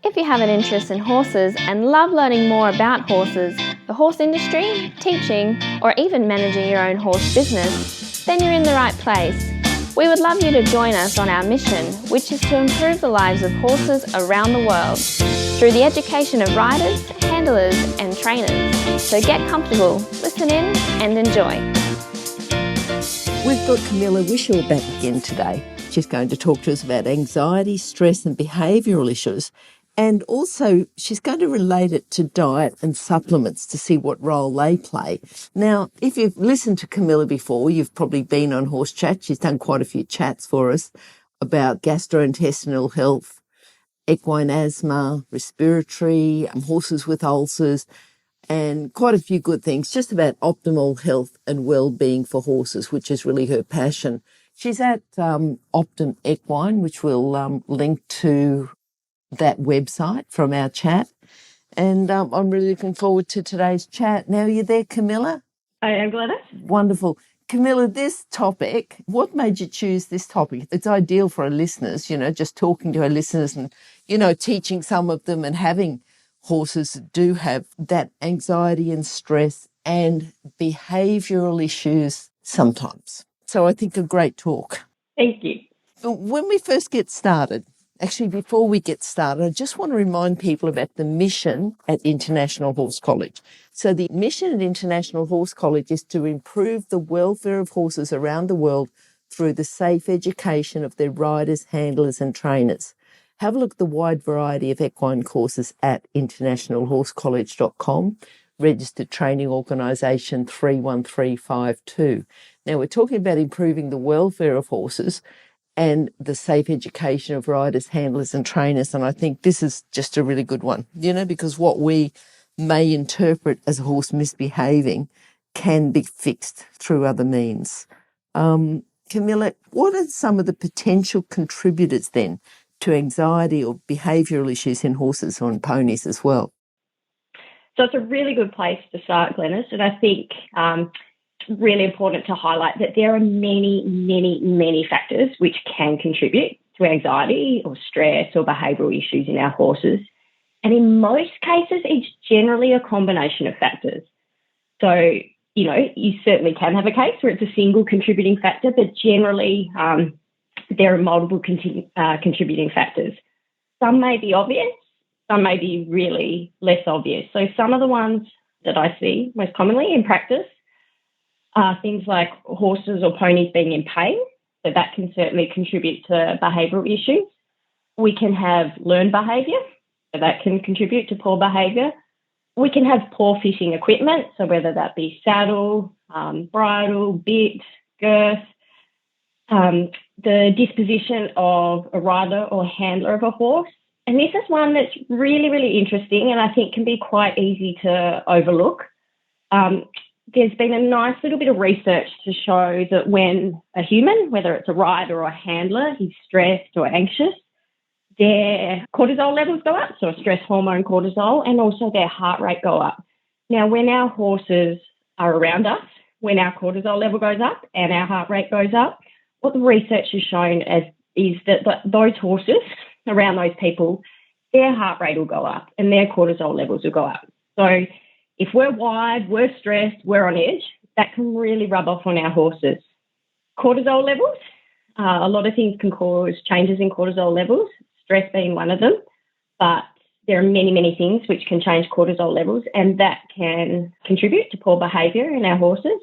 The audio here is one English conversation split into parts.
If you have an interest in horses and love learning more about horses, the horse industry, teaching, or even managing your own horse business, then you're in the right place. We would love you to join us on our mission, which is to improve the lives of horses around the world through the education of riders, handlers, and trainers. So get comfortable, listen in, and enjoy. We've got Camilla Whishaw back again today. She's going to talk to us about anxiety, stress, and behavioural issues. And also, she's going to relate it to diet and supplements to see what role they play. Now, if you've listened to Camilla before, you've probably been on Horse Chat. She's done quite a few chats for us about gastrointestinal health, equine asthma, respiratory, horses with ulcers, and quite a few good things just about optimal health and well-being for horses, which is really her passion. She's at Optum Equine, which we'll link to that website from our chat. And I'm really looking forward to today's chat. Now, are you there, Camilla? I am, Glenys. Wonderful. Camilla, this topic, what made you choose this topic? It's ideal for our listeners, just talking to our listeners and, teaching some of them and having horses that do have that anxiety and stress and behavioural issues sometimes. So I think a great talk. Thank you. When we first get started, actually, before we get started, I just want to remind people about the mission at International Horse College. So the mission at International Horse College is to improve the welfare of horses around the world through the safe education of their riders, handlers and trainers. Have a look at the wide variety of equine courses at internationalhorsecollege.com, registered training organisation 31352. Now, we're talking about improving the welfare of horses and the safe education of riders, handlers and trainers. And I think this is just a really good one, because what we may interpret as a horse misbehaving can be fixed through other means. Camilla, what are some of the potential contributors then to anxiety or behavioural issues in horses or in ponies as well? So it's a really good place to start, Glenys. And I think it's really important to highlight that there are many, many, many factors which can contribute to anxiety or stress or behavioural issues in our horses. And in most cases, it's generally a combination of factors. So, you certainly can have a case where it's a single contributing factor, but generally there are multiple contributing factors. Some may be obvious, some may be really less obvious. So some of the ones that I see most commonly in practice are things like horses or ponies being in pain. So that can certainly contribute to behavioural issues. We can have learned behaviour, so that can contribute to poor behaviour. We can have poor fitting equipment, so whether that be saddle, bridle, bit, girth, the disposition of a rider or handler of a horse. And this is one that's really, really interesting and I think can be quite easy to overlook. There's been a nice little bit of research to show that when a human, whether it's a rider or a handler, is stressed or anxious, their cortisol levels go up, so stress hormone cortisol, and also their heart rate go up. Now, when our horses are around us, when our cortisol level goes up and our heart rate goes up, what the research has shown is that those horses around those people, their heart rate will go up and their cortisol levels will go up. So if we're wired, we're stressed, we're on edge, that can really rub off on our horses. Cortisol levels, a lot of things can cause changes in cortisol levels, stress being one of them, but there are many, many things which can change cortisol levels and that can contribute to poor behaviour in our horses.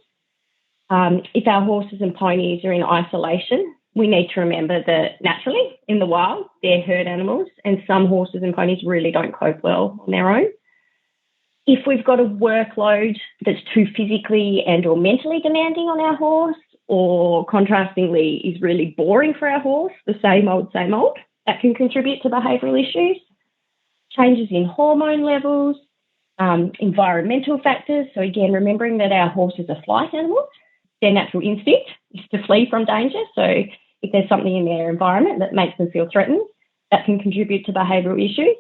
If our horses and ponies are in isolation, we need to remember that naturally in the wild, they're herd animals and some horses and ponies really don't cope well on their own. If we've got a workload that's too physically and or mentally demanding on our horse, or contrastingly is really boring for our horse, the same old, that can contribute to behavioural issues. Changes in hormone levels, environmental factors. So again, remembering that our horses are flight animals, their natural instinct is to flee from danger. So if there's something in their environment that makes them feel threatened, that can contribute to behavioural issues.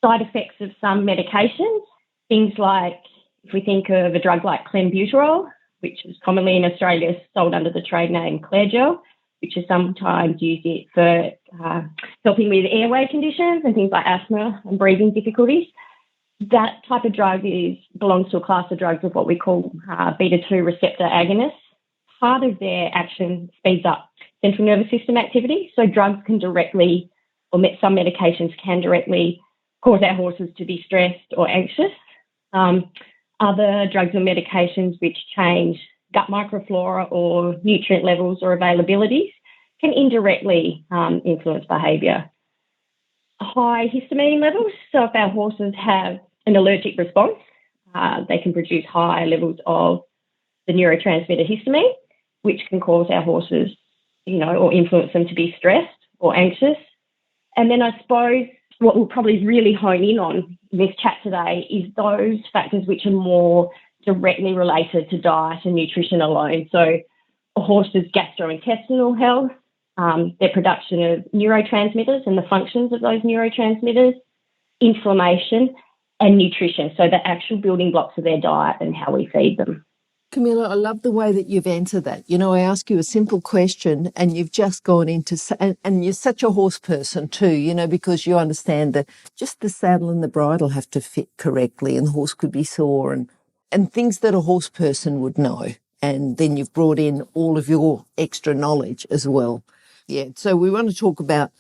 Side effects of some medications, things like if we think of a drug like clenbuterol, which is commonly in Australia sold under the trade name Clairgel, which is sometimes used for helping with airway conditions and things like asthma and breathing difficulties. That type of drug belongs to a class of drugs of what we call beta-2 receptor agonists. Part of their action speeds up central nervous system activity. So drugs can directly, or some medications can directly cause our horses to be stressed or anxious. Other drugs or medications which change gut microflora or nutrient levels or availabilities can indirectly influence behaviour. High histamine levels, so if our horses have an allergic response, they can produce high levels of the neurotransmitter histamine, which can cause our horses, or influence them to be stressed or anxious. And then I suppose what we'll probably really hone in on in this chat today is those factors which are more directly related to diet and nutrition alone. So a horse's gastrointestinal health, their production of neurotransmitters and the functions of those neurotransmitters, inflammation, and nutrition, so the actual building blocks of their diet and how we feed them. Camilla, I love the way that you've answered that. I ask you a simple question and you've just gone into, and you're such a horse person too, because you understand that just the saddle and the bridle have to fit correctly and the horse could be sore and things that a horse person would know. And then you've brought in all of your extra knowledge as well. Yeah, so we want to talk about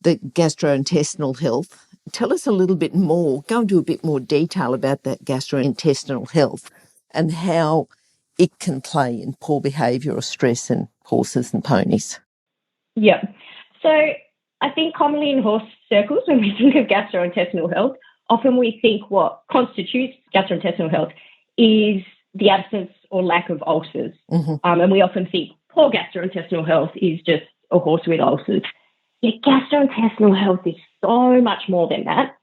the gastrointestinal health. Tell us a little bit more, go into a bit more detail about that gastrointestinal health and how it can play in poor behaviour or stress in horses and ponies. Yeah. So I think commonly in horse circles, when we think of gastrointestinal health, often we think what constitutes gastrointestinal health is the absence or lack of ulcers. Mm-hmm. And we often think poor gastrointestinal health is just a horse with ulcers. Yet gastrointestinal health is so much more than that.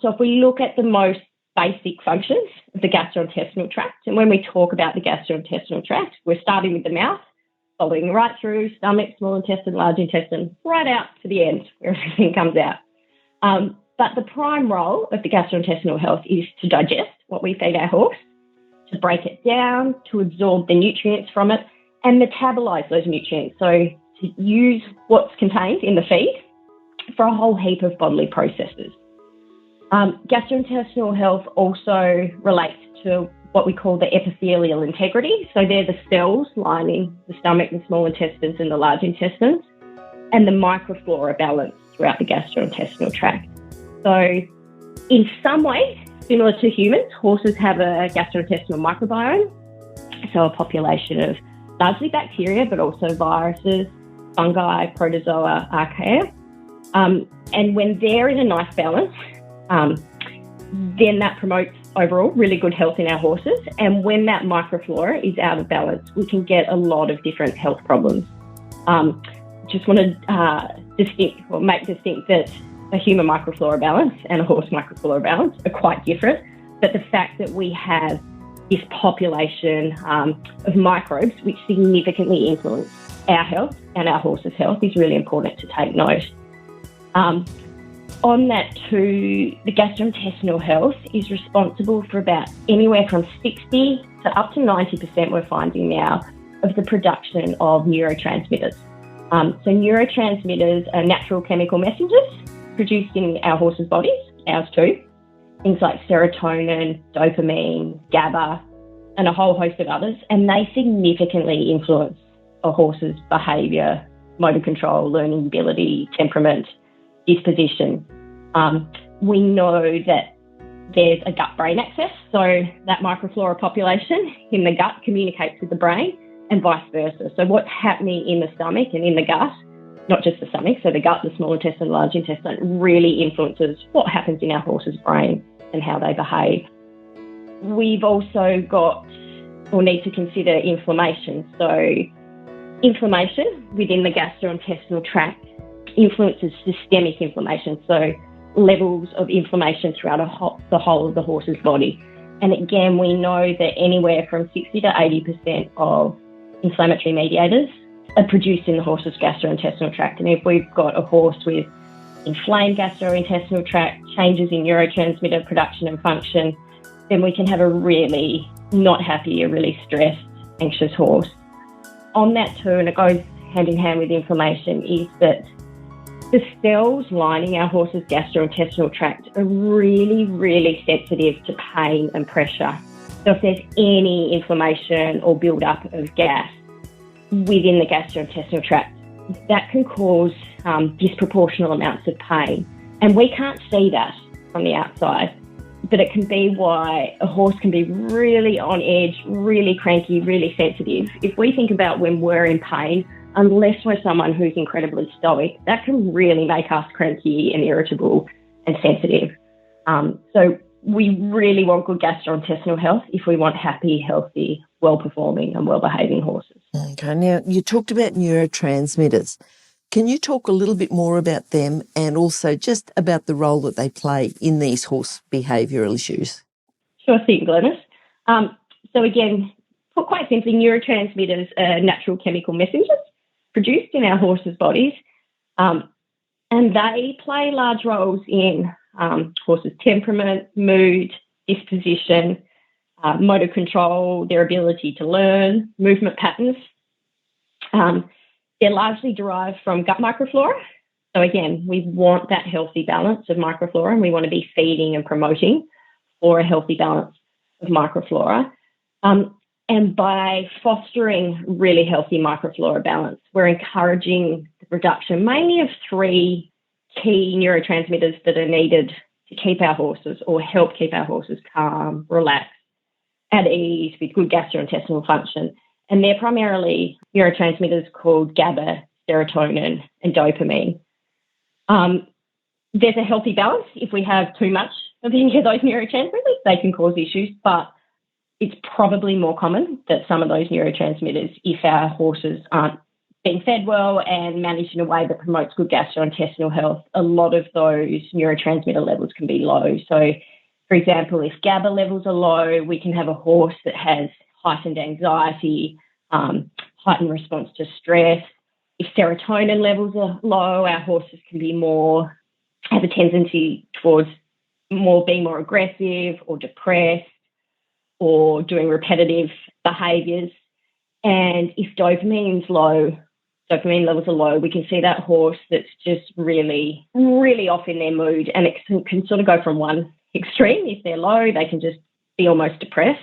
So if we look at the most basic functions of the gastrointestinal tract, and when we talk about the gastrointestinal tract, we're starting with the mouth, following right through stomach, small intestine, large intestine, right out to the end where everything comes out. But the prime role of the gastrointestinal health is to digest what we feed our horse, to break it down, to absorb the nutrients from it, and metabolize those nutrients. So to use what's contained in the feed for a whole heap of bodily processes. Gastrointestinal health also relates to what we call the epithelial integrity. So they're the cells lining the stomach, the small intestines and the large intestines, and the microflora balance throughout the gastrointestinal tract. So in some ways, similar to humans, horses have a gastrointestinal microbiome, so a population of largely bacteria, but also viruses, fungi, protozoa, archaea. And when they're in a nice balance, then that promotes overall really good health in our horses. And when that microflora is out of balance, we can get a lot of different health problems. Just want to make distinct that a human microflora balance and a horse microflora balance are quite different. But the fact that we have this population of microbes which significantly influence our health and our horse's health is really important to take note. On that too, the gastrointestinal health is responsible for about anywhere from 60 to up to 90% we're finding now of the production of neurotransmitters. So neurotransmitters are natural chemical messengers produced in our horses' bodies, ours too. Things like serotonin, dopamine, GABA, and a whole host of others, and they significantly influence a horse's behaviour, motor control, learning ability, temperament, disposition. We know that there's a gut-brain axis, so that microflora population in the gut communicates with the brain and vice versa. So what's happening in the stomach and in the gut, not just the stomach, so the gut, the small intestine, large intestine, really influences what happens in our horse's brain and how they behave. We've also got, or need to consider, inflammation. So inflammation within the gastrointestinal tract influences systemic inflammation, so levels of inflammation throughout the whole of the horse's body. And again, we know that anywhere from 60 to 80% of inflammatory mediators are produced in the horse's gastrointestinal tract. And if we've got a horse with inflamed gastrointestinal tract, changes in neurotransmitter production and function, then we can have a really not happy, a really stressed, anxious horse. On that too, and it goes hand in hand with inflammation, is that The cells lining our horse's gastrointestinal tract are really, really sensitive to pain and pressure. So if there's any inflammation or build-up of gas within the gastrointestinal tract, that can cause disproportionate amounts of pain. And we can't see that from the outside, but it can be why a horse can be really on edge, really cranky, really sensitive. If we think about when we're in pain, unless we're someone who's incredibly stoic, that can really make us cranky and irritable and sensitive. So we really want good gastrointestinal health if we want happy, healthy, well-performing and well-behaving horses. Okay, now you talked about neurotransmitters. Can you talk a little bit more about them and also just about the role that they play in these horse behavioural issues? Sure thing, Glenys. So again, put quite simply, neurotransmitters are natural chemical messengers produced in our horses' bodies, and they play large roles in horses' temperament, mood, disposition, motor control, their ability to learn, movement patterns. They're largely derived from gut microflora. So again, we want that healthy balance of microflora, and we want to be feeding and promoting for a healthy balance of microflora. And by fostering really healthy microflora balance, we're encouraging the production mainly of three key neurotransmitters that are needed to keep our horses or help keep our horses calm, relaxed, at ease with good gastrointestinal function. And they're primarily neurotransmitters called GABA, serotonin, and dopamine. There's a healthy balance. If we have too much of any of those neurotransmitters, they can cause issues, but it's probably more common that some of those neurotransmitters, if our horses aren't being fed well and managed in a way that promotes good gastrointestinal health, a lot of those neurotransmitter levels can be low. So, for example, if GABA levels are low, we can have a horse that has heightened anxiety, heightened response to stress. If serotonin levels are low, our horses can be have a tendency towards being more aggressive or depressed or doing repetitive behaviours. And if dopamine levels are low, we can see that horse that's just really, really off in their mood, and it can sort of go from one extreme. If they're low, they can just be almost depressed.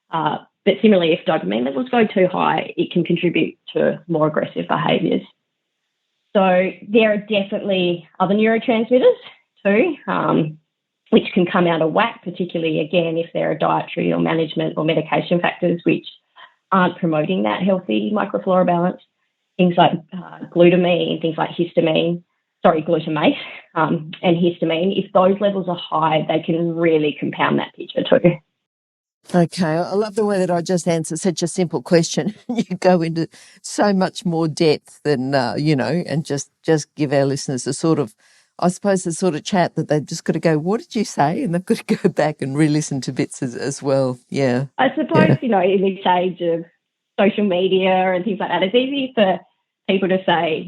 But similarly, if dopamine levels go too high, it can contribute to more aggressive behaviours. So there are definitely other neurotransmitters too, which can come out of whack, particularly, again, if there are dietary or management or medication factors which aren't promoting that healthy microflora balance. Things like glutamate, and histamine. If those levels are high, they can really compound that picture too. Okay, I love the way that I just answered such a simple question. You go into so much more depth than, and just give our listeners a sort of chat that they've just got to go, what did you say? And they've got to go back and re-listen to bits as well. Yeah. I suppose, in this age of social media and things like that, it's easy for people to say,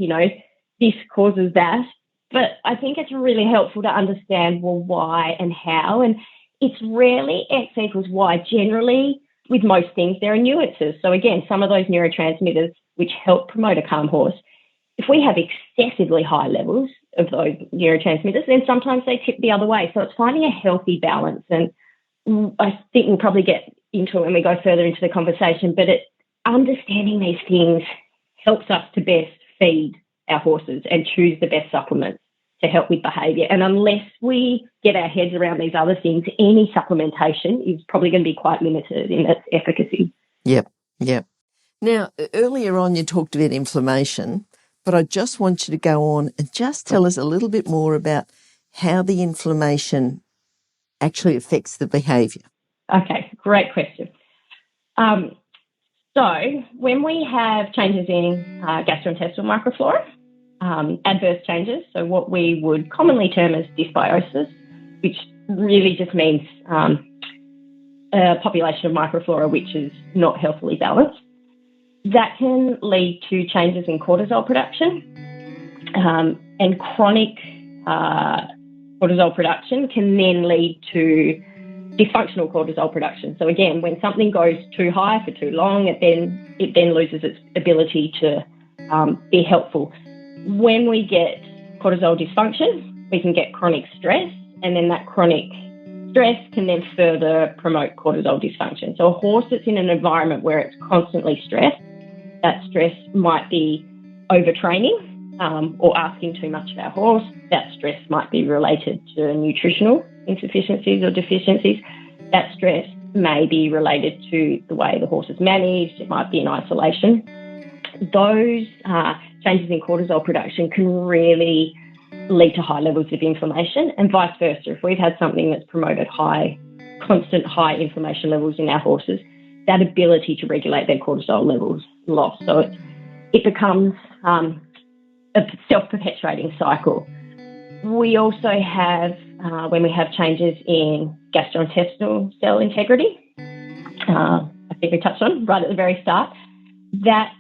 this causes that. But I think it's really helpful to understand, well, why and how. And it's rarely X equals Y. Generally, with most things, there are nuances. So again, some of those neurotransmitters which help promote a calm horse, if we have excessively high levels of those neurotransmitters, then sometimes they tip the other way. So it's finding a healthy balance. And I think we'll probably get into it when we go further into the conversation, but understanding these things helps us to best feed our horses and choose the best supplements to help with behaviour. And unless we get our heads around these other things, any supplementation is probably going to be quite limited in its efficacy. Yep. Now, earlier on you talked about inflammation, but I just want you to go on and just tell us a little bit more about how the inflammation actually affects the behaviour. Okay, great question. So when we have changes in gastrointestinal microflora, adverse changes, so what we would commonly term as dysbiosis, which really just means a population of microflora which is not healthily balanced, that can lead to changes in cortisol production, and chronic cortisol production can then lead to dysfunctional cortisol production. So again, when something goes too high for too long, it then loses its ability to be helpful. When we get cortisol dysfunction, we can get chronic stress, and then that chronic stress can then further promote cortisol dysfunction. So a horse that's in an environment where it's constantly stressed, that stress might be overtraining or asking too much of our horse. That stress might be related to nutritional insufficiencies or deficiencies. That stress may be related to the way the horse is managed. It might be in isolation. Those changes in cortisol production can really lead to high levels of inflammation, and vice versa. If we've had something that's promoted constant high inflammation levels in our horses, that ability to regulate their cortisol levels lost. So it becomes a self-perpetuating cycle. We also have, when we have changes in gastrointestinal cell integrity, I think we touched on right at the very start, that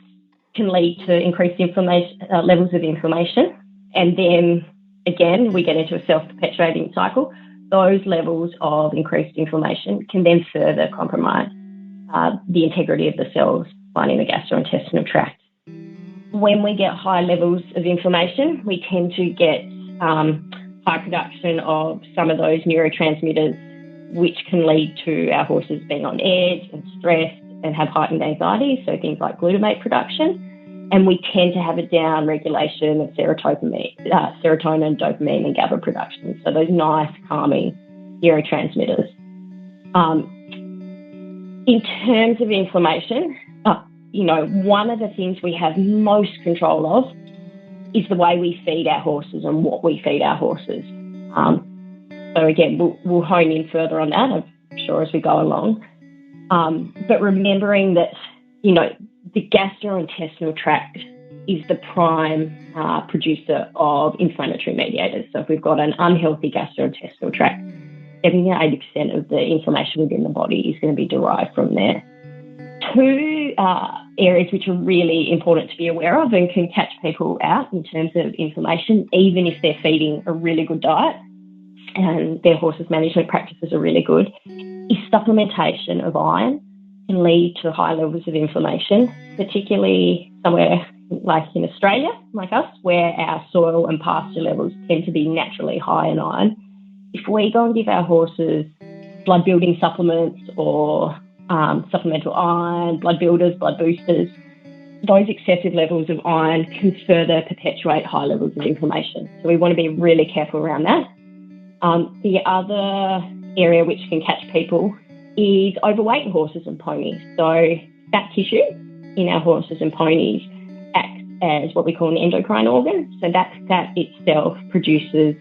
can lead to increased levels of inflammation. And then, again, we get into a self-perpetuating cycle. Those levels of increased inflammation can then further compromise the integrity of the cells lining the gastrointestinal tract. When we get high levels of inflammation, we tend to get high production of some of those neurotransmitters, which can lead to our horses being on edge and stressed and have heightened anxiety, so things like glutamate production. And we tend to have a down regulation of serotonin, dopamine and GABA production, so those nice calming neurotransmitters. In terms of inflammation, one of the things we have most control of is the way we feed our horses and what we feed our horses. So again, we'll hone in further on that, I'm sure, as we go along. But remembering that, the gastrointestinal tract is the prime producer of inflammatory mediators. So if we've got an unhealthy gastrointestinal tract, 70 to 80% of the inflammation within the body is going to be derived from there. Two areas which are really important to be aware of and can catch people out in terms of inflammation, even if they're feeding a really good diet and their horses' management practices are really good, is supplementation of iron can lead to high levels of inflammation, particularly somewhere like in Australia, like us, where our soil and pasture levels tend to be naturally high in iron. If we go and give our horses blood building supplements or supplemental iron, blood builders, blood boosters, those excessive levels of iron can further perpetuate high levels of inflammation. So we want to be really careful around that. The other area which can catch people is overweight horses and ponies. So fat tissue in our horses and ponies acts as what we call an endocrine organ. So that fat itself produces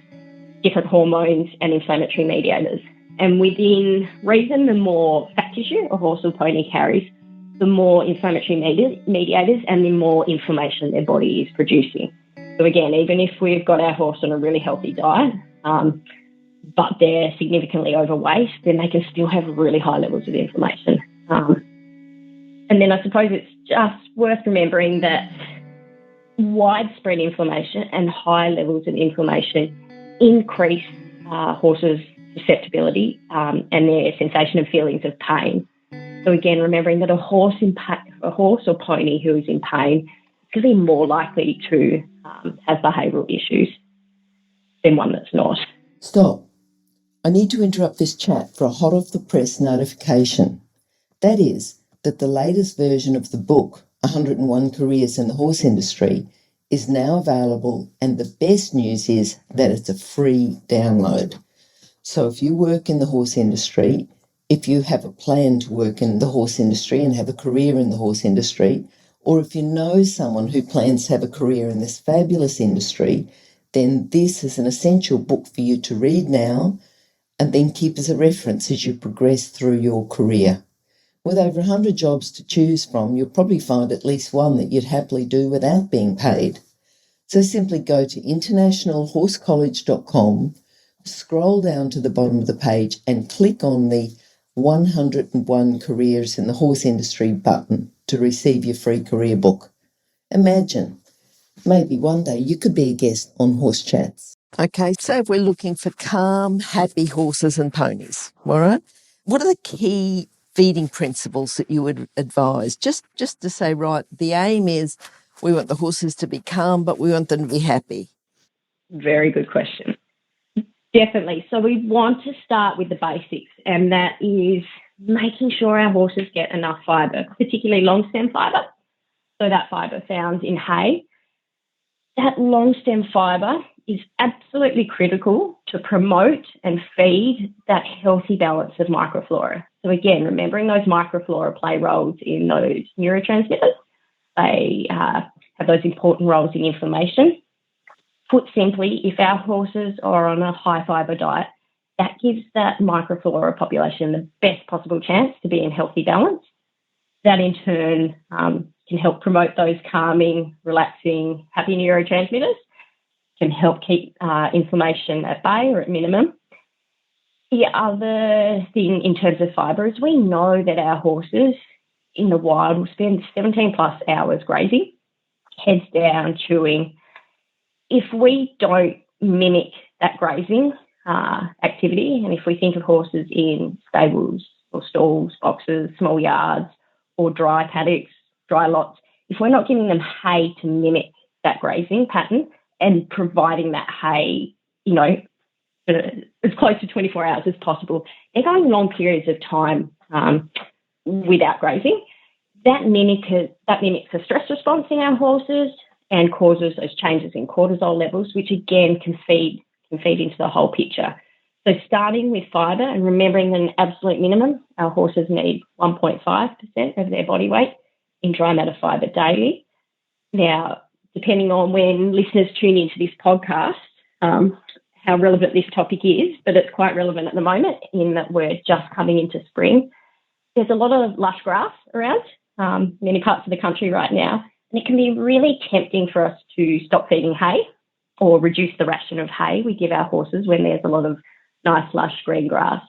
different hormones and inflammatory mediators. And within reason, the more fat tissue a horse or pony carries, the more inflammatory mediators and the more inflammation their body is producing. So again, even if we've got our horse on a really healthy diet, but they're significantly overweight, then they can still have really high levels of inflammation. And then I suppose it's just worth remembering that widespread inflammation and high levels of inflammation increase horses' susceptibility and their sensation of feelings of pain. So again, remembering that a horse or pony who is in pain is going to be more likely to have behavioural issues than one that's not. Stop. I need to interrupt this chat for a hot off the press notification. That is, that the latest version of the book, 101 Careers in the Horse Industry, is now available, and the best news is that it's a free download. So if you work in the horse industry, if you have a plan to work in the horse industry and have a career in the horse industry, or if you know someone who plans to have a career in this fabulous industry, then this is an essential book for you to read now and then keep as a reference as you progress through your career. With over 100 jobs to choose from, you'll probably find at least one that you'd happily do without being paid. So simply go to internationalhorsecollege.com, scroll down to the bottom of the page and click on the 101 Careers in the Horse Industry button to receive your free career book. Imagine, maybe one day you could be a guest on Horse Chats. Okay, so if we're looking for calm, happy horses and ponies, all right, what are the key feeding principles that you would advise? Just to say, right, the aim is we want the horses to be calm, but we want them to be happy. Very good question. Definitely. So we want to start with the basics, and that is making sure our horses get enough fibre, particularly long stem fibre. So that fibre found in hay. That long stem fibre is absolutely critical to promote and feed that healthy balance of microflora. So again, remembering those microflora play roles in those neurotransmitters. They have those important roles in inflammation. Put simply, if our horses are on a high fibre diet, that gives that microflora population the best possible chance to be in healthy balance. That in turn can help promote those calming, relaxing, happy neurotransmitters, can help keep inflammation at bay or at minimum. The other thing in terms of fibre is we know that our horses in the wild will spend 17 plus hours grazing, heads down, chewing. If we don't mimic that grazing activity, and if we think of horses in stables or stalls, boxes, small yards, or dry paddocks, dry lots, if we're not giving them hay to mimic that grazing pattern and providing that hay, as close to 24 hours as possible, they're going long periods of time without grazing. That mimics a stress response in our horses and causes those changes in cortisol levels, which again can feed into the whole picture. So starting with fibre and remembering that an absolute minimum, our horses need 1.5% of their body weight in dry matter fibre daily. Now, depending on when listeners tune into this podcast, how relevant this topic is, but it's quite relevant at the moment in that we're just coming into spring. There's a lot of lush grass around many parts of the country right now, and it can be really tempting for us to stop feeding hay or reduce the ration of hay we give our horses when there's a lot of nice lush green grass.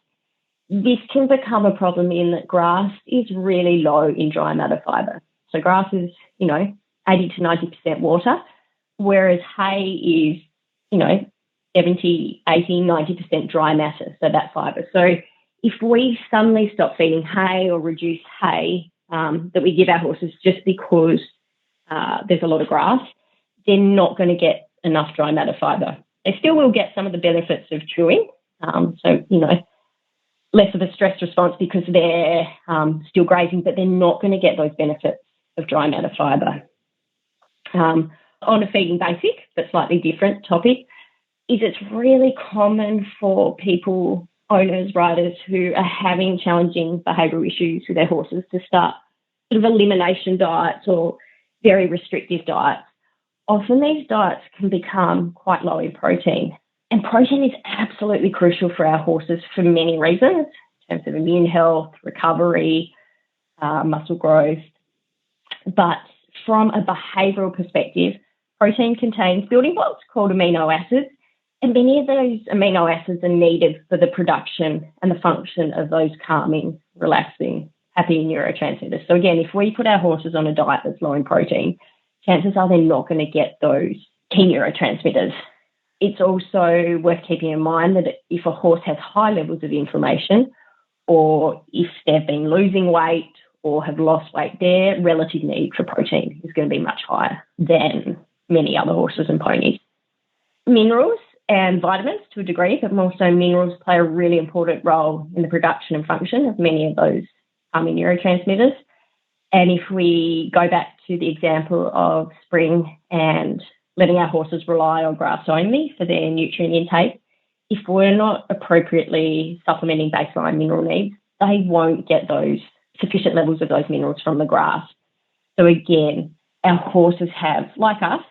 This can become a problem in that grass is really low in dry matter fibre. So grass is, 80 to 90% water, whereas hay is, 70, 80, 90% dry matter, so that fibre. So if we suddenly stop feeding hay or reduce hay that we give our horses just because there's a lot of grass, they're not going to get enough dry matter fibre. They still will get some of the benefits of chewing, less of a stress response because they're still grazing, but they're not going to get those benefits of dry matter fibre. On a feeding basic, but slightly different topic, is it's really common for people, owners, riders who are having challenging behavioural issues with their horses to start sort of elimination diets or very restrictive diets. Often these diets can become quite low in protein. And protein is absolutely crucial for our horses for many reasons, in terms of immune health, recovery, muscle growth. But from a behavioural perspective, protein contains building blocks called amino acids, and many of those amino acids are needed for the production and the function of those calming, relaxing, happy neurotransmitters. So again, if we put our horses on a diet that's low in protein, chances are they're not going to get those key neurotransmitters. It's also worth keeping in mind that if a horse has high levels of inflammation, or if they've been losing weight or have lost weight, their relative need for protein is going to be much higher than many other horses and ponies. Minerals and vitamins to a degree, but more so minerals play a really important role in the production and function of many of those neurotransmitters. And if we go back to the example of spring and letting our horses rely on grass only for their nutrient intake, if we're not appropriately supplementing baseline mineral needs, they won't get those sufficient levels of those minerals from the grass. So again, our horses have, like us,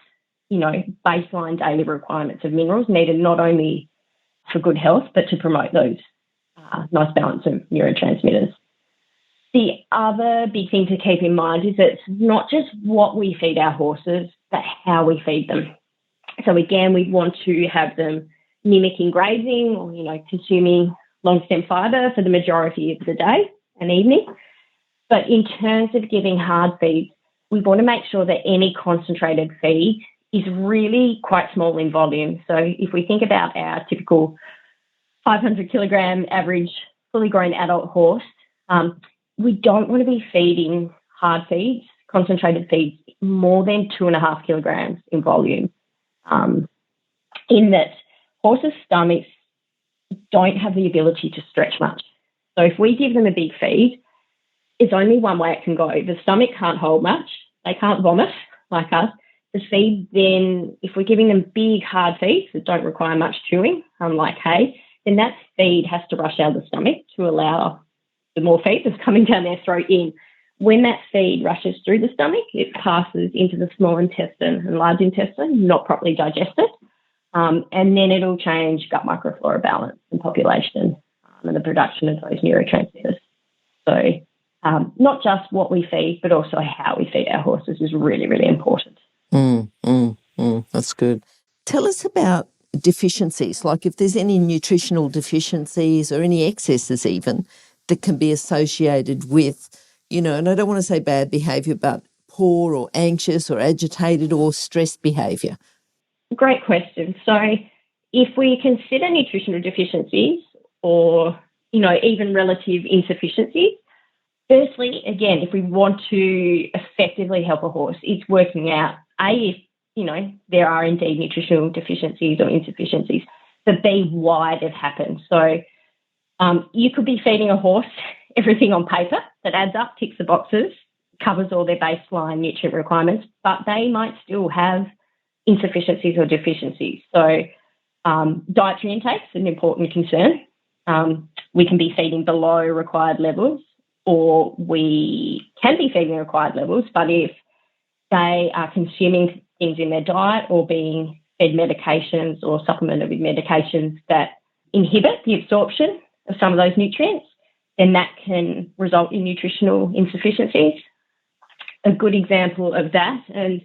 baseline daily requirements of minerals needed not only for good health, but to promote those nice balance of neurotransmitters. The other big thing to keep in mind is it's not just what we feed our horses, but how we feed them. So again, we want to have them mimicking grazing or, consuming long stem fibre for the majority of the day and evening. But in terms of giving hard feeds, we want to make sure that any concentrated feed is really quite small in volume. So if we think about our typical 500 kilogram average fully grown adult horse, we don't want to be feeding hard feeds, concentrated feeds, more than 2.5 kilograms in volume. in that horses' stomachs don't have the ability to stretch much. So if we give them a big feed, it's only one way it can go. The stomach can't hold much. They can't vomit like us. The feed then, if we're giving them big, hard feeds that don't require much chewing, unlike hay, then that feed has to rush out of the stomach to allow the more feed that's coming down their throat in. When that feed rushes through the stomach, it passes into the small intestine and large intestine, not properly digested, and then it'll change gut microflora balance and population and the production of those neurotransmitters. So not just what we feed, but also how we feed our horses is really, really important. That's good. Tell us about deficiencies, like if there's any nutritional deficiencies or any excesses even that can be associated with, and I don't want to say bad behaviour, but poor or anxious or agitated or stressed behaviour. Great question. So if we consider nutritional deficiencies or, even relative insufficiencies, firstly, again, if we want to effectively help a horse, it's working out, A, if, there are indeed nutritional deficiencies or insufficiencies, but B, why they've happened. So you could be feeding a horse everything on paper that adds up, ticks the boxes, covers all their baseline nutrient requirements, but they might still have insufficiencies or deficiencies. So dietary intake is an important concern. We can be feeding below required levels, or we can be feeding required levels, but if they are consuming things in their diet or being fed medications or supplemented with medications that inhibit the absorption of some of those nutrients, then that can result in nutritional insufficiencies. A good example of that, and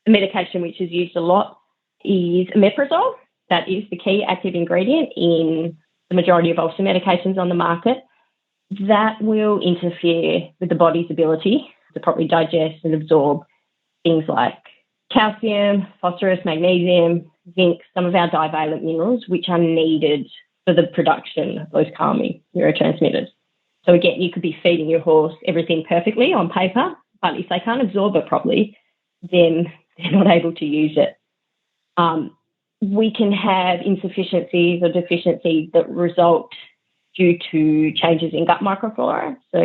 a medication which is used a lot, is omeprazole. That is the key active ingredient in the majority of ulcer medications on the market. That will interfere with the body's ability to properly digest and absorb things like calcium, phosphorus, magnesium, zinc, some of our divalent minerals, which are needed for the production of those calming neurotransmitters. So again, you could be feeding your horse everything perfectly on paper, but if they can't absorb it properly, then they're not able to use it. We can have insufficiencies or deficiencies that result due to changes in gut microflora. So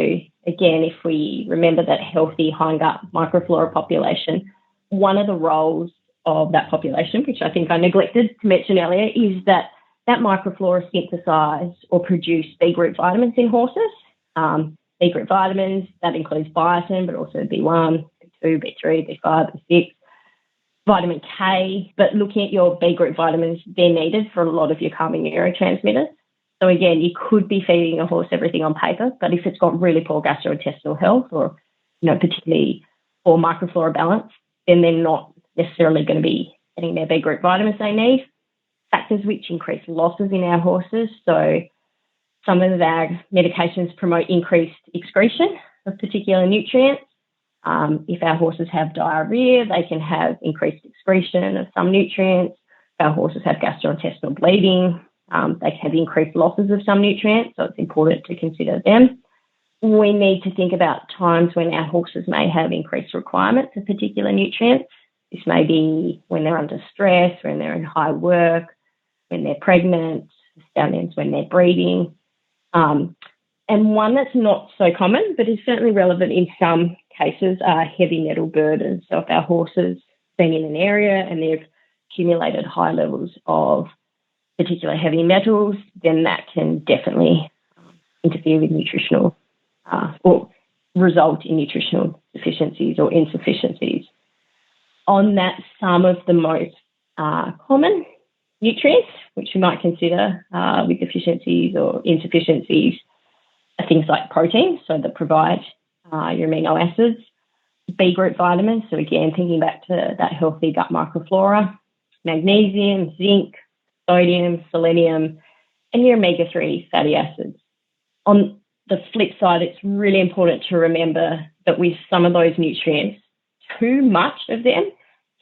again, if we remember that healthy hindgut microflora population, one of the roles of that population, which I think I neglected to mention earlier, is that microflora synthesize or produce B group vitamins in horses. B group vitamins, that includes biotin, but also B1, B2, B3, B5, B6, vitamin K. But looking at your B group vitamins, they're needed for a lot of your calming neurotransmitters. So again, you could be feeding a horse everything on paper, but if it's got really poor gastrointestinal health or, particularly poor microflora balance, then they're not necessarily going to be getting their B group vitamins they need. Factors which increase losses in our horses. So some of our medications promote increased excretion of particular nutrients. If our horses have diarrhea, they can have increased excretion of some nutrients. If our horses have gastrointestinal bleeding, they can have increased losses of some nutrients, so it's important to consider them. We need to think about times when our horses may have increased requirements of particular nutrients. This may be when they're under stress, when they're in high work, when they're pregnant, stallions when they're breeding. And one that's not so common, but is certainly relevant in some cases, are heavy metal burdens. So if our horses been in an area and they've accumulated high levels of particular heavy metals, then that can definitely interfere with nutritional or result in nutritional deficiencies or insufficiencies. On that, some of the most common nutrients, which we might consider with deficiencies or insufficiencies, are things like protein, so that provide your amino acids, B group vitamins, so again, thinking back to that healthy gut microflora, magnesium, zinc, sodium, selenium, and your omega-3 fatty acids. On the flip side, it's really important to remember that with some of those nutrients, too much of them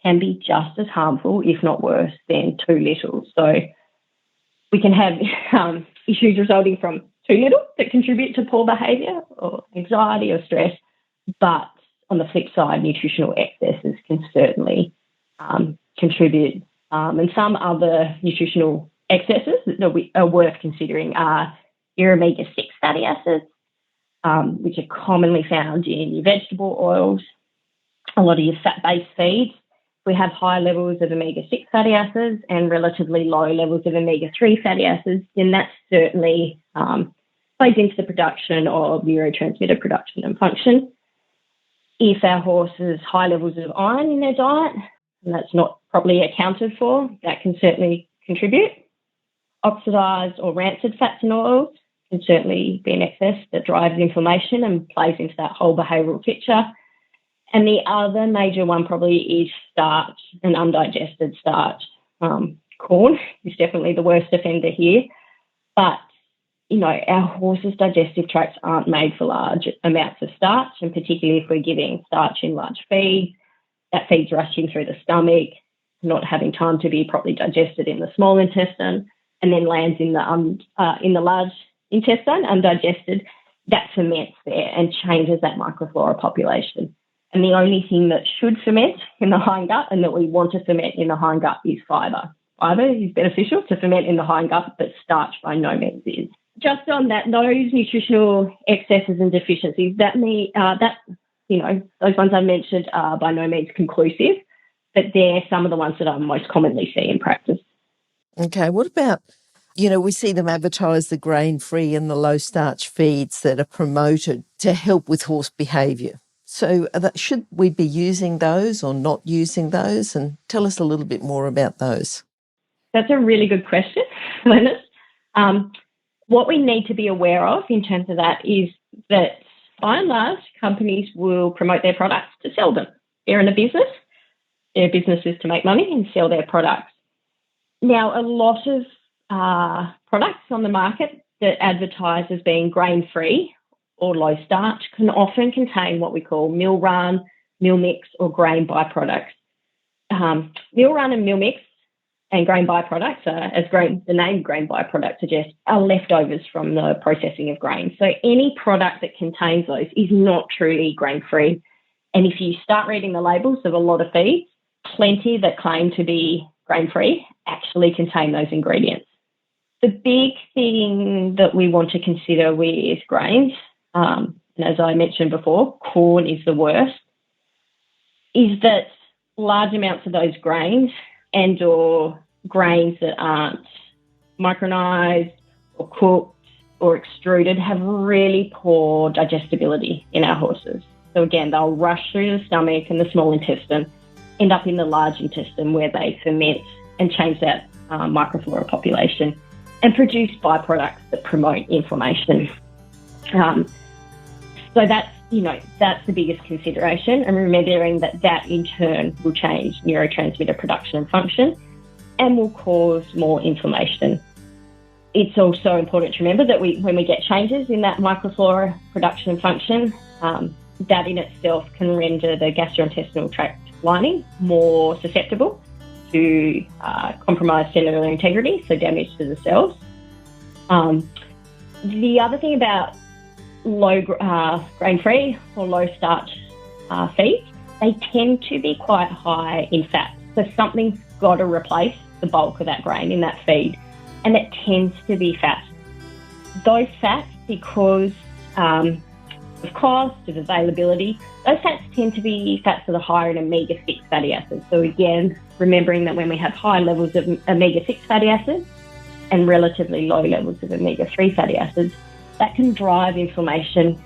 can be just as harmful, if not worse, than too little. So we can have issues resulting from too little that contribute to poor behaviour or anxiety or stress, but on the flip side, nutritional excesses can certainly contribute And some other nutritional excesses that are worth considering are your omega-6 fatty acids, which are commonly found in your vegetable oils, a lot of your fat-based feeds. We have high levels of omega-6 fatty acids and relatively low levels of omega-3 fatty acids, then that certainly plays into the production of neurotransmitter production and function. If our horse has high levels of iron in their diet, and that's not properly accounted for, that can certainly contribute. Oxidised or rancid fats and oils can certainly be an excess that drives inflammation and plays into that whole behavioural picture. And the other major one probably is starch and undigested starch. Corn is definitely the worst offender here. But, our horses' digestive tracts aren't made for large amounts of starch, and particularly if we're giving starch in large feed, that feed's rushing through the stomach, not having time to be properly digested in the small intestine, and then lands in the large intestine, undigested. That ferments there and changes that microflora population. And the only thing that should ferment in the hindgut and that we want to ferment in the hindgut is fibre. Fibre is beneficial to ferment in the hindgut, but starch by no means is. Just on that, those nutritional excesses and deficiencies, those ones I mentioned are by no means conclusive, but they're some of the ones that I most commonly see in practice. Okay, what about, we see them advertise the grain-free and the low-starch feeds that are promoted to help with horse behaviour. So should we be using those or not using those? And tell us a little bit more about those. That's a really good question, Glenys. What we need to be aware of in terms of that is that, by and large, companies will promote their products to sell them. They're in a business. Their business is to make money and sell their products. Now, a lot of products on the market that advertise as being grain-free or low starch can often contain what we call meal run, meal mix, or grain byproducts. Meal run and meal mix and grain byproducts, the name grain byproduct suggests, are leftovers from the processing of grain. So any product that contains those is not truly grain-free. And if you start reading the labels of a lot of feeds, plenty that claim to be grain-free actually contain those ingredients. The big thing that we want to consider with grains, and as I mentioned before, corn is the worst, is that large amounts of those grains and or grains that aren't micronized or cooked or extruded have really poor digestibility in our horses. So again, they'll rush through the stomach and the small intestine, end up in the large intestine where they ferment and change that microflora population and produce byproducts that promote inflammation. So that's the biggest consideration, and remembering that in turn will change neurotransmitter production and function and will cause more inflammation. It's also important to remember that when we get changes in that microflora production and function, that in itself can render the gastrointestinal tract lining more susceptible to compromised cellular integrity, so damage to the cells. The other thing about low grain-free or low-starch feeds, they tend to be quite high in fat. So something's got to replace the bulk of that grain in that feed, and it tends to be fat. Those fats, because of cost, of availability, those fats tend to be fats that are higher in omega-6 fatty acids. So again, remembering that when we have high levels of omega-6 fatty acids and relatively low levels of omega-3 fatty acids, that can drive inflammation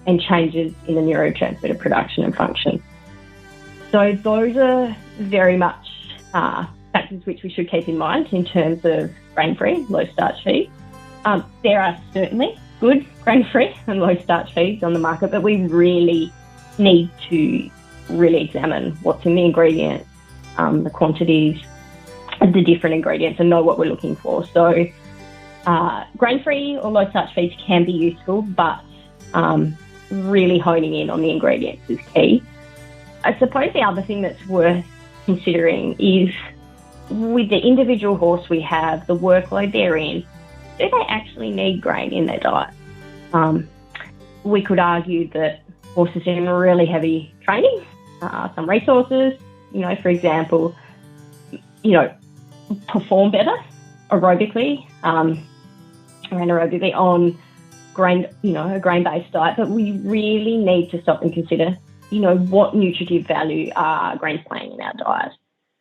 and changes in the neurotransmitter production and function. So those are very much factors which we should keep in mind in terms of grain-free, low-starch feeds. There are certainly good grain-free and low-starch feeds on the market, but we really need to really examine what's in the ingredients, the quantities of the different ingredients, and know what we're looking for. So grain-free or low-starch feeds can be useful, but really honing in on the ingredients is key. I suppose the other thing that's worth considering is, with the individual horse we have, the workload they're in, do they actually need grain in their diet? We could argue that horses in really heavy training, some resources, for example, perform better aerobically, anaerobically on grain, a grain-based diet. But we really need to stop and consider, what nutritive value are grains playing in our diet.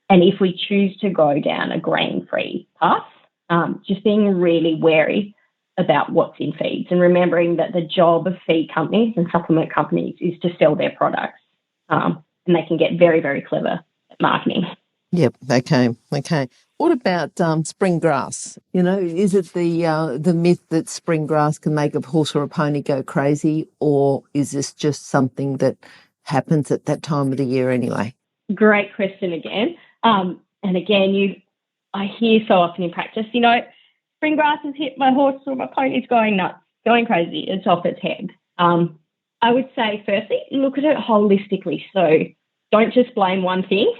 And if we choose to go down a grain-free path, just being really wary about what's in feeds and remembering that the job of feed companies and supplement companies is to sell their products, and they can get very, very clever at marketing. Yep. Okay. What about spring grass? Is it the myth that spring grass can make a horse or a pony go crazy, or is this just something that happens at that time of the year anyway? Great question again. And again, I hear so often in practice, spring grass has hit my horse or my pony's going nuts, going crazy. It's off its head. I would say, firstly, look at it holistically. So don't just blame one thing.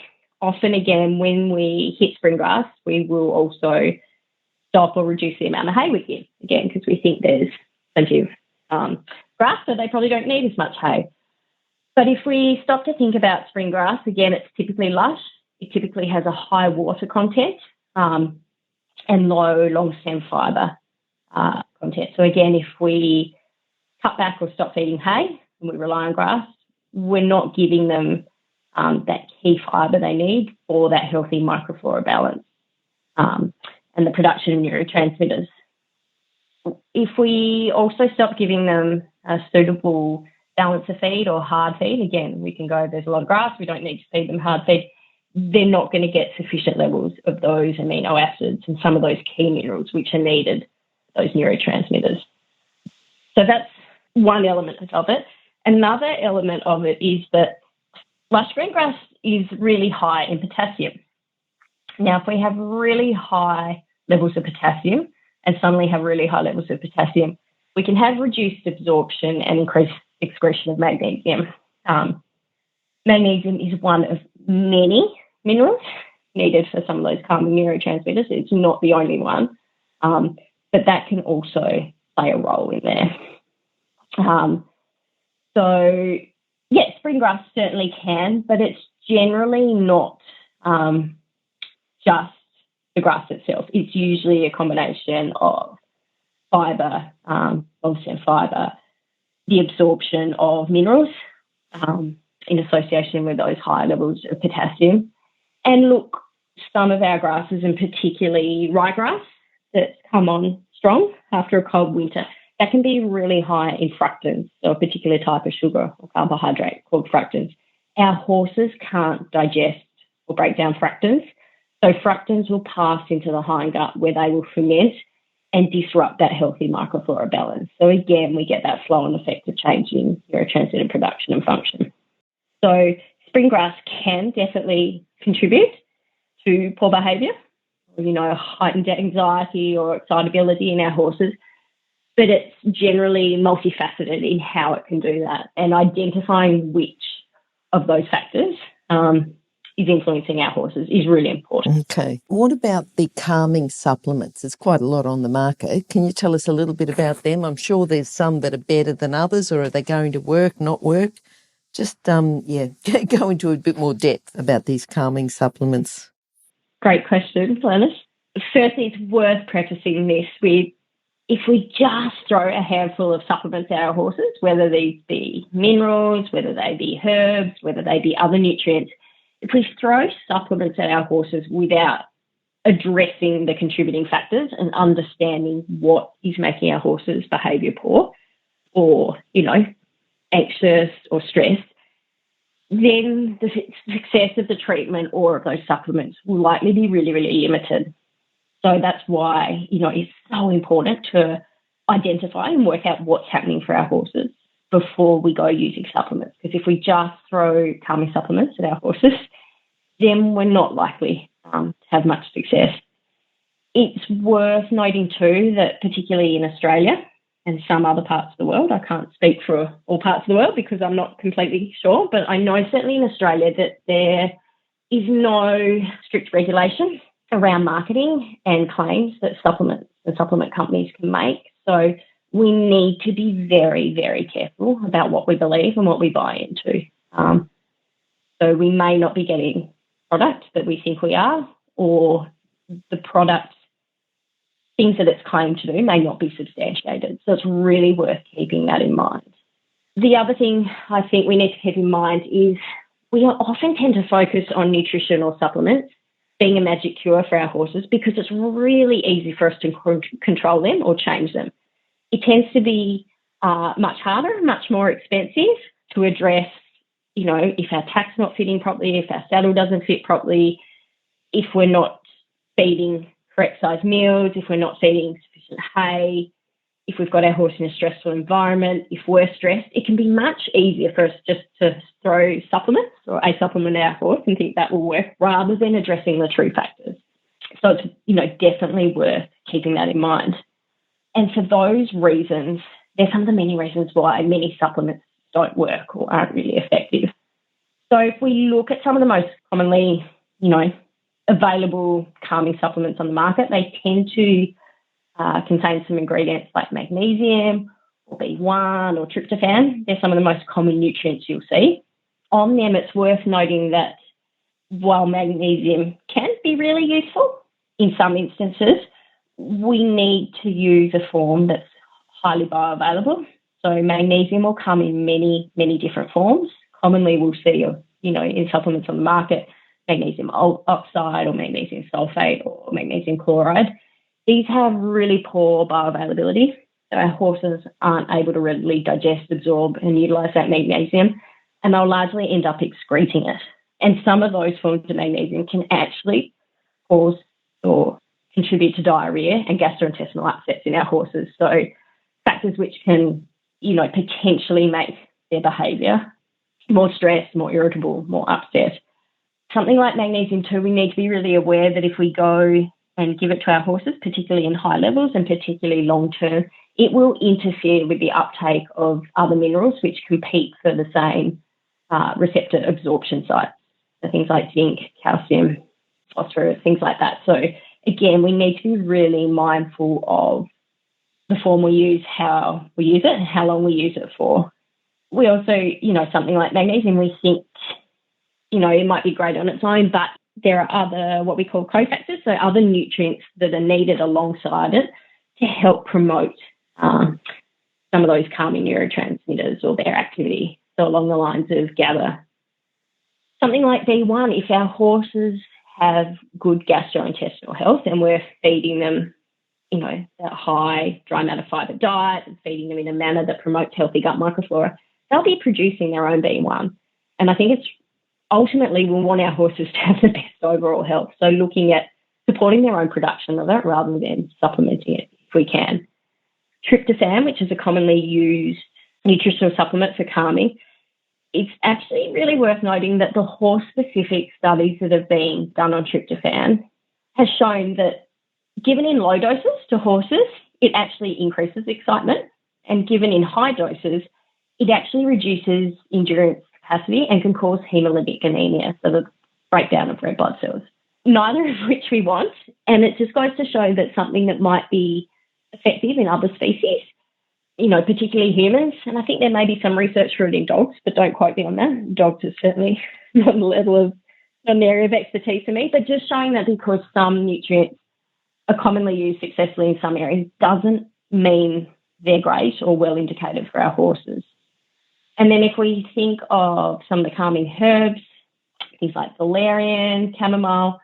Often, again, when we hit spring grass, we will also stop or reduce the amount of hay we give, again, because we think there's plenty of grass, so they probably don't need as much hay. But if we stop to think about spring grass, again, it's typically lush. It typically has a high water content and low long stem fibre content. So again, if we cut back or stop feeding hay and we rely on grass, we're not giving them that key fibre they need for that healthy microflora balance and the production of neurotransmitters. If we also stop giving them a suitable balance of feed or hard feed, again, we can go, there's a lot of grass, we don't need to feed them hard feed. They're not going to get sufficient levels of those amino acids and some of those key minerals which are needed, those neurotransmitters. So that's one element of it. Another element of it is that lush green grass is really high in potassium. Now, if we have really high levels of potassium and suddenly have really high levels of potassium, we can have reduced absorption and increased excretion of magnesium. Magnesium is one of many minerals needed for some of those calming neurotransmitters. It's not the only one, but that can also play a role in there. So, yes, spring grass certainly can, but it's generally not just the grass itself. It's usually a combination of fibre, long-stem fibre, the absorption of minerals in association with those high levels of potassium. And look, some of our grasses, and particularly ryegrass that's come on strong after a cold winter, that can be really high in fructans, so a particular type of sugar or carbohydrate called fructans. Our horses can't digest or break down fructans, so fructans will pass into the hindgut where they will ferment and disrupt that healthy microflora balance. So again, we get that flow-on effect of changing neurotransmitter production and function. So spring grass can definitely contribute to poor behaviour, heightened anxiety or excitability in our horses, but it's generally multifaceted in how it can do that, and identifying which of those factors is influencing our horses is really important. Okay. What about the calming supplements? There's quite a lot on the market. Can you tell us a little bit about them? I'm sure there's some that are better than others, or are they going to work, not work? Just, go into a bit more depth about these calming supplements. Great question, Glenys. Firstly, it's worth prefacing this with, if we just throw a handful of supplements at our horses, whether these be minerals, whether they be herbs, whether they be other nutrients, if we throw supplements at our horses without addressing the contributing factors and understanding what is making our horses' behaviour poor or, anxious or stressed, then the success of the treatment or of those supplements will likely be really, really limited. So that's why, it's so important to identify and work out what's happening for our horses before we go using supplements. Because if we just throw calming supplements at our horses, then we're not likely to have much success. It's worth noting too that particularly in Australia and some other parts of the world, I can't speak for all parts of the world because I'm not completely sure, but I know certainly in Australia that there is no strict regulation around marketing and claims that supplements and supplement companies can make. So we need to be very, very careful about what we believe and what we buy into. So we may not be getting product that we think we are, or the product, things that it's claimed to do may not be substantiated. So it's really worth keeping that in mind. The other thing I think we need to keep in mind is we often tend to focus on nutritional supplements being a magic cure for our horses because it's really easy for us to control them or change them. It tends to be much harder, much more expensive to address, if our tack's not fitting properly, if our saddle doesn't fit properly, if we're not feeding correct size meals, if we're not feeding sufficient hay, if we've got our horse in a stressful environment, if we're stressed, it can be much easier for us just to throw supplements or a supplement at our horse and think that will work rather than addressing the true factors. So it's, definitely worth keeping that in mind. And for those reasons, there's some of the many reasons why many supplements don't work or aren't really effective. So if we look at some of the most commonly, available calming supplements on the market, they tend to contain some ingredients like magnesium or B1 or tryptophan. They're some of the most common nutrients you'll see. On them, it's worth noting that while magnesium can be really useful, in some instances, we need to use a form that's highly bioavailable. So magnesium will come in many, many different forms. Commonly we'll see, in supplements on the market, magnesium oxide or magnesium sulfate or magnesium chloride. These have really poor bioavailability. So our horses aren't able to readily digest, absorb and utilise that magnesium, and they'll largely end up excreting it. And some of those forms of magnesium can actually cause or contribute to diarrhoea and gastrointestinal upsets in our horses. So factors which can, potentially make their behaviour more stressed, more irritable, more upset. Something like magnesium too, we need to be really aware that if we go and give it to our horses, particularly in high levels and particularly long term, it will interfere with the uptake of other minerals which compete for the same receptor absorption sites. So things like zinc, calcium, phosphorus, things like that. So again, we need to be really mindful of the form we use, how we use it, and how long we use it for. We also, something like magnesium, we think, it might be great on its own, but there are other, what we call cofactors, so other nutrients that are needed alongside it to help promote some of those calming neurotransmitters or their activity. So along the lines of GABA. Something like B1, if our horses have good gastrointestinal health and we're feeding them, that high dry matter fibre diet and feeding them in a manner that promotes healthy gut microflora, they'll be producing their own B1. And I think it's ultimately we want our horses to have the best overall health. So looking at supporting their own production of it rather than supplementing it if we can. Tryptophan, which is a commonly used nutritional supplement for calming, it's actually really worth noting that the horse-specific studies that have been done on tryptophan has shown that given in low doses to horses, it actually increases excitement, and given in high doses, it actually reduces endurance capacity and can cause hemolytic anemia, so the breakdown of red blood cells, neither of which we want. And it just goes to show that something that might be effective in other species, particularly humans, and I think there may be some research for it in dogs, but don't quote me on that. Dogs is certainly not the level of an area of expertise for me, but just showing that because some nutrients are commonly used successfully in some areas doesn't mean they're great or well indicated for our horses. And then if we think of some of the calming herbs, things like valerian, chamomile,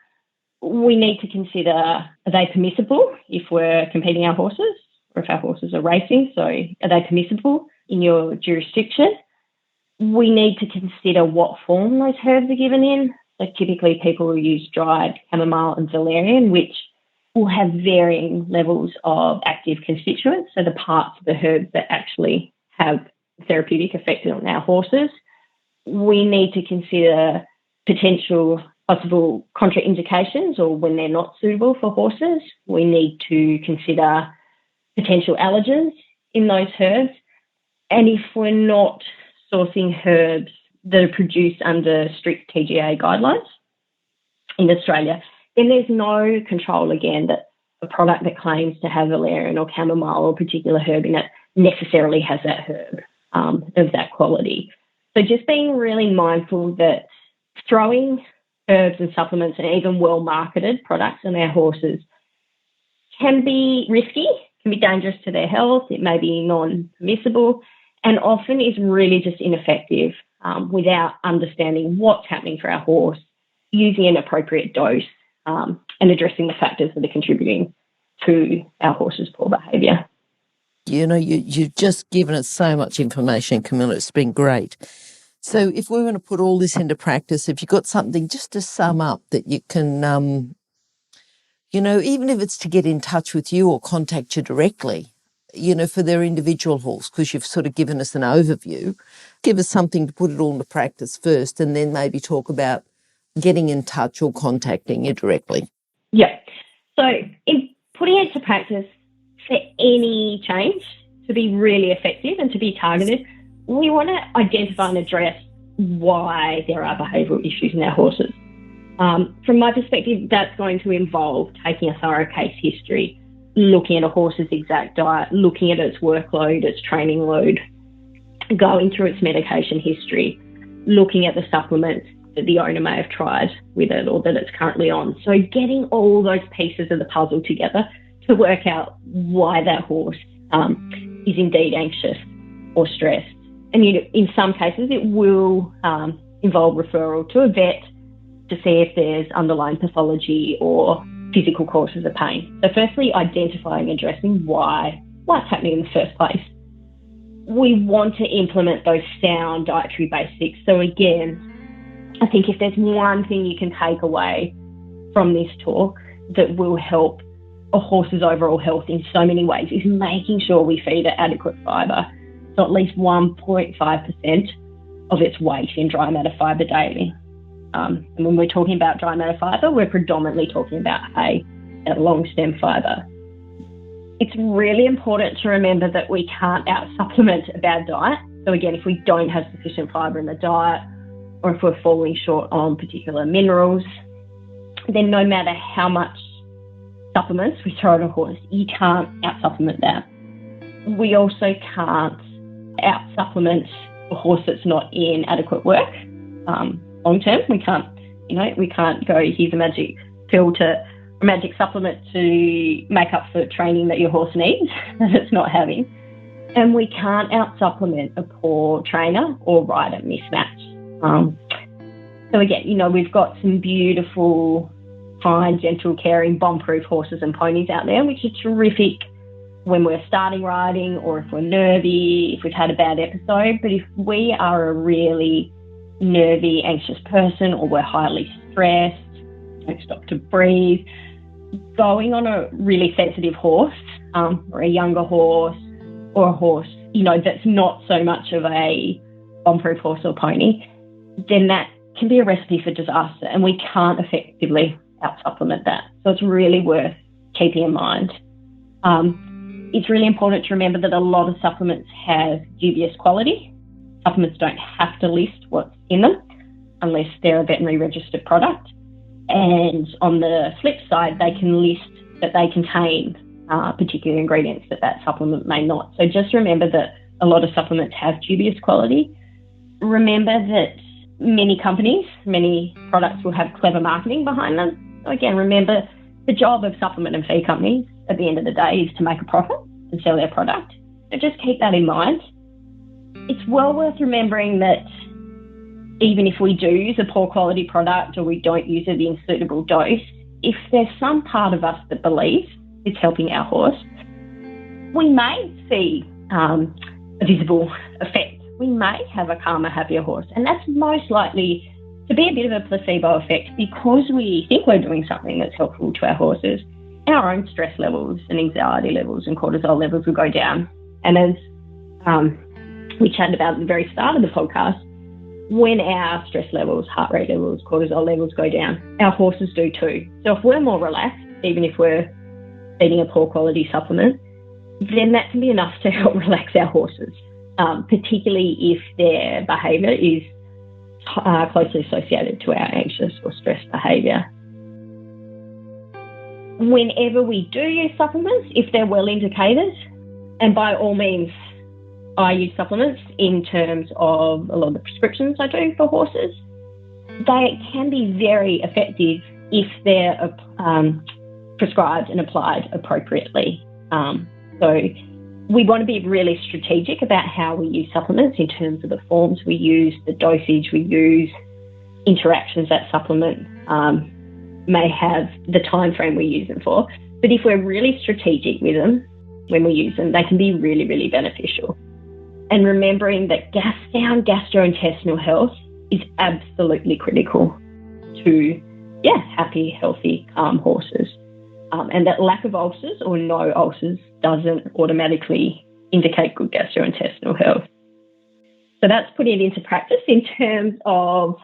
we need to consider, are they permissible if we're competing our horses or if our horses are racing? So are they permissible in your jurisdiction? We need to consider what form those herbs are given in. So typically people will use dried chamomile and valerian, which will have varying levels of active constituents, so the parts of the herbs that actually have therapeutic effect on our horses. We need to consider potential possible contraindications or when they're not suitable for horses. We need to consider potential allergens in those herbs. And if we're not sourcing herbs that are produced under strict TGA guidelines in Australia, then there's no control, again, that a product that claims to have valerian or chamomile or a particular herb in it necessarily has that herb of that quality. So just being really mindful that throwing herbs and supplements and even well-marketed products on our horses can be risky, can be dangerous to their health. It may be non-permissible and often is really just ineffective without understanding what's happening for our horse, using an appropriate dose and addressing the factors that are contributing to our horse's poor behaviour. You know, you've just given us so much information, Camilla. It's been great. So if we want to put all this into practice, if you've got something just to sum up that you can, you know, even if it's to get in touch with you or contact you directly, you know, for their individual horse, because you've sort of given us an overview, give us something to put it all into practice first and then maybe talk about getting in touch or contacting you directly. Yeah. So in putting it to practice, for any change to be really effective and to be targeted, we want to identify and address why there are behavioural issues in our horses. From my perspective, that's going to involve taking a thorough case history, looking at a horse's exact diet, looking at its workload, its training load, going through its medication history, looking at the supplements that the owner may have tried with it or that it's currently on. So getting all those pieces of the puzzle together to work out why that horse is indeed anxious or stressed. And in some cases, it will involve referral to a vet to see if there's underlying pathology or physical causes of pain. So firstly, identifying and addressing why it's happening in the first place. We want to implement those sound dietary basics. So again, I think if there's one thing you can take away from this talk that will help a horse's overall health in so many ways is making sure we feed it adequate fibre, so at least 1.5% of its weight in dry matter fibre daily. And when we're talking about dry matter fibre, we're predominantly talking about hay, that long stem fibre. It's really important to remember that we can't out-supplement a bad diet. So again, if we don't have sufficient fibre in the diet or if we're falling short on particular minerals, then no matter how much supplements we throw at a horse, you can't out-supplement that. We also can't out-supplement a horse that's not in adequate work long term. We can't go, here's a magic pill a magic supplement to make up for training that your horse needs that it's not having. And we can't out-supplement a poor trainer or rider mismatch. So again, we've got some beautiful, kind, gentle, caring, bomb-proof horses and ponies out there, which are terrific when we're starting riding or if we're nervy, if we've had a bad episode. But if we are a really nervy, anxious person or we're highly stressed, don't stop to breathe, going on a really sensitive horse or a younger horse or a horse, that's not so much of a bomb-proof horse or pony, then that can be a recipe for disaster and we can't effectively out-supplement that. So it's really worth keeping in mind. It's really important to remember that a lot of supplements have dubious quality. Supplements don't have to list what's in them unless they're a veterinary registered product. And on the flip side, they can list that they contain particular ingredients that supplement may not. So just remember that a lot of supplements have dubious quality. Remember that many companies, many products will have clever marketing behind them. So again, remember the job of supplement and feed companies at the end of the day is to make a profit and sell their product. So just keep that in mind. It's well worth remembering that even if we do use a poor quality product or we don't use it in suitable dose, if there's some part of us that believes it's helping our horse, we may see a visible effect. We may have a calmer, happier horse. And that's most likely to be a bit of a placebo effect because we think we're doing something that's helpful to our horses. Our own stress levels and anxiety levels and cortisol levels will go down. And as we chatted about at the very start of the podcast, when our stress levels, heart rate levels, cortisol levels go down, our horses do too. So if we're more relaxed, even if we're eating a poor quality supplement, then that can be enough to help relax our horses, particularly if their behaviour is closely associated to our anxious or stressed behaviour. Whenever we do use supplements, if they're well indicated, and by all means, I use supplements in terms of a lot of the prescriptions I do for horses. they can be very effective if they're prescribed and applied appropriately. So we want to be really strategic about how we use supplements in terms of the forms we use, the dosage we use, interactions that supplement may have, the time frame we use them for. But if we're really strategic with them when we use them, they can be really, really beneficial. And remembering that sound gastrointestinal health is absolutely critical to, happy, healthy, calm horses. And that lack of ulcers or no ulcers doesn't automatically indicate good gastrointestinal health. So that's putting it into practice. In terms of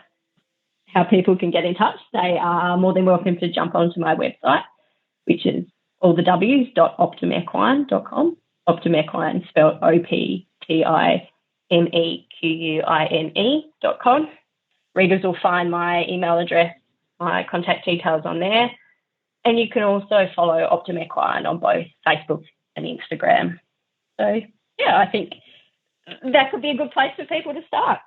how people can get in touch, they are more than welcome to jump onto my website, which is allthews.optimequine.com. Optum Equine spelled OPTIMEQUINE.com. Readers will find my email address, my contact details on there. And you can also follow Optum Equine on both Facebook and Instagram. So, I think that could be a good place for people to start.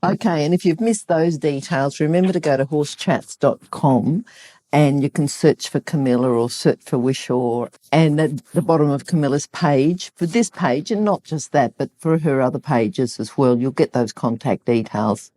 Okay, and if you've missed those details, remember to go to horsechats.com and you can search for Camilla or search for Whishaw. And at the bottom of Camilla's page, for this page, and not just that, but for her other pages as well, you'll get those contact details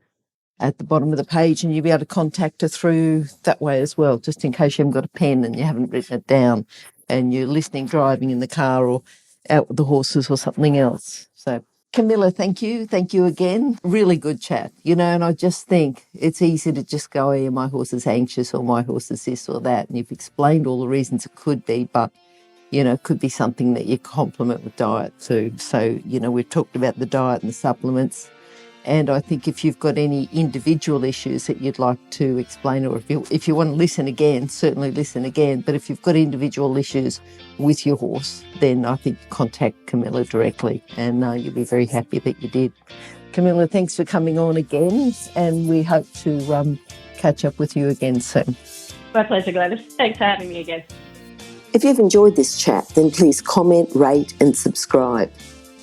at the bottom of the page, and you'll be able to contact her through that way as well, just in case you haven't got a pen and you haven't written it down and you're listening, driving in the car or out with the horses or something else. So, Camilla, thank you. Thank you again. Really good chat, and I just think it's easy to just go, my horse is anxious or my horse is this or that. And you've explained all the reasons it could be, but, it could be something that you complement with diet too. So, we've talked about the diet and the supplements. And I think if you've got any individual issues that you'd like to explain, or if you want to listen again, certainly listen again. But if you've got individual issues with your horse, then I think contact Camilla directly, and you'll be very happy that you did. Camilla, thanks for coming on again, and we hope to catch up with you again soon. My pleasure, Glenys. Thanks for having me again. If you've enjoyed this chat, then please comment, rate and subscribe.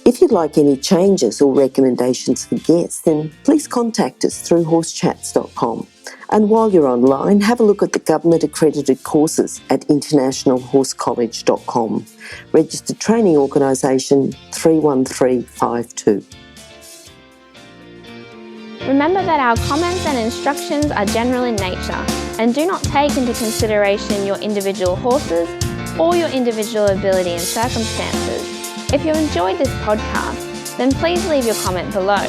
If you'd like any changes or recommendations for guests, then please contact us through horsechats.com. And while you're online, have a look at the government-accredited courses at internationalhorsecollege.com. Registered Training Organisation 31352. Remember that our comments and instructions are general in nature and do not take into consideration your individual horses or your individual ability and circumstances. If you enjoyed this podcast, then please leave your comment below.